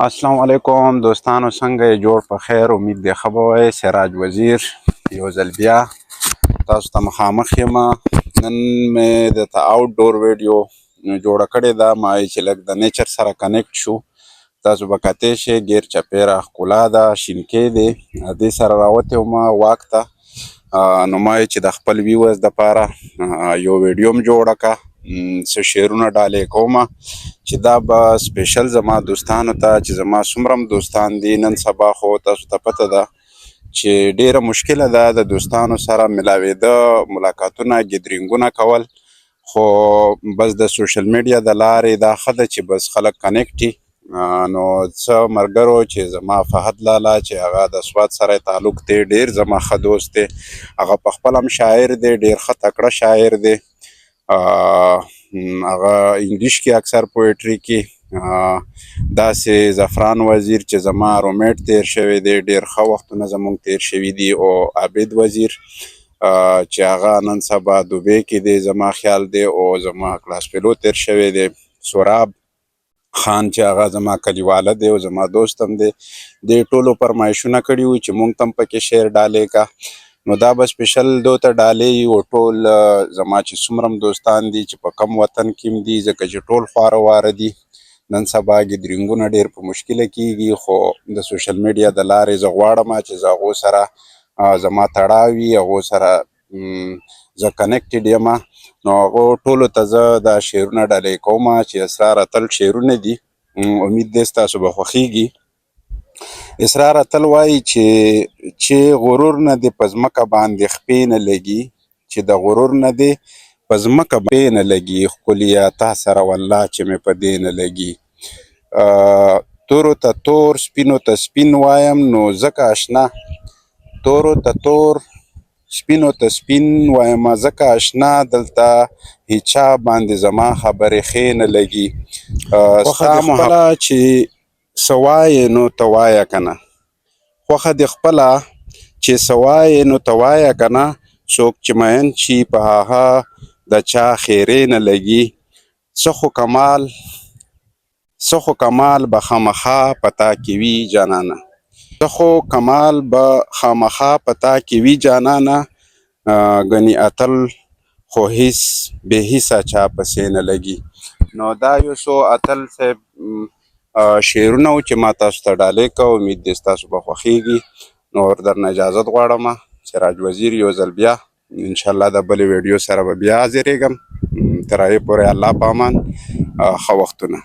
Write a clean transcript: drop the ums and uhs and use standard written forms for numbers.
السلام علیکم دوستانو، څنګه یې؟ جوړ په خیر، امید دی ښه به وئ. سراج وزیر یو ځل بیا تاسو ته مخامخ یم. نن مې درته آوټ ډور ویډیو جوړه کړې ده، ما ویل چې لږ د نیچر سره کنیکټ شو. تاسو به کتی شئ ګیر چاپېره ښکلا ده، شینکۍ دی. دې سره راوتې وم واک ته، نو ما ویل چې د خپل ویورز دپاره یو ویډیو هم جوړه کړه، څه شعرونه ډالۍ کومه چې دا به سپیشل زما دوستانو ته چې زما څومره هم دوستان دي. نن سبا خو تاسو ته پته ده چې ډیره مشکله ده د دوستانو سره ملاوېده، ملاقاتونه، ګیدرینګونه کول، خو بس د سوشل میډیا د لارې دا ښه ده چې بس خلک کنیکټ وي. نو څه ملګرو چې زما فهد لالا چې هغه د سوات سره تعلق دی، ډیر زما ښه دوست دی، هغه پخپله هم شاعر دی، ډیر ښه تکړه شاعر دی. هغه انګلیش کې اکثر پویټري کې. داسې زعفران وزیر چې زما رومیټ تیر شوی دی، ډیر ښه وختونه زموږ تیر شوي دي. او عابد وزیر چې هغه نن سبا دوبۍ کې دی زما خیال دی، او زما کلاس فیلو تیر شوی دی. سوراب خان چې هغه زما کلیواله دی او زما دوست هم دی، دې ټولو فرمایشونه کړي وو چې مونږ ته هم پکې شعر ډالۍ کا. نو دا به سپیشل دو ته ډالۍ او ټول زما چې څومره هم دوستان دي چې په کم وطن کې هم دي، ځکه چې ټول خواره واره دي. نن سبا ګیدرینګونه ډېر په مشکله کېږي، خو د سوشل میډیا د لارې زه غواړم چې زه هغو سره زما تړاو وي، هغو سره زه کنیکټډ یم. نو هغو ټولو ته زه دا شعرونه ډالۍ کوم چې اسرار اتل شعرونه دي. امید دی ستاسو به خوښیږي. اسرار اتل وایي چې غرور نه دې په ځمکه باندې خپې نه لګي، چې د غرور نه دې په ځمکه باندې نه لګي، ښکلیا تا سره والله چې مې په دې نه لګي. تورو ته تور سپینو ته سپین وایم نو ځکه اشنا، تورو ته تور سپینو ته سپین وایم ځکه اشنا، دلته هیچا باندې زما خبرې ښې نه لګي. ستا محبت چې څه وایې نو ته وایه که نه، خوښه دې خپله چې څه وایې نو ته وایه که نه، څوک چې مین شي په هغه د چا خیرې نه لګي. څه خو کمال به خامخا په تا کې وي جانانه، څه خو کمال به خامخا په تا کې وي جانانه، ګنې اتل خو هیڅ بې حسه چا پسې نه لګي. نو دا یو څو اتل صاحب شعرونه و چې ما تاسو ته ډالۍ کړه. امید دی ستاسو به خوښیږي. نو درنه اجازت غواړم. سراج وزیر یو ځل بیا، انشاءالله د بلې ویډیو سره به بیا حاضرېږم. تر هغې پورې الله په امان، ښه وختونه.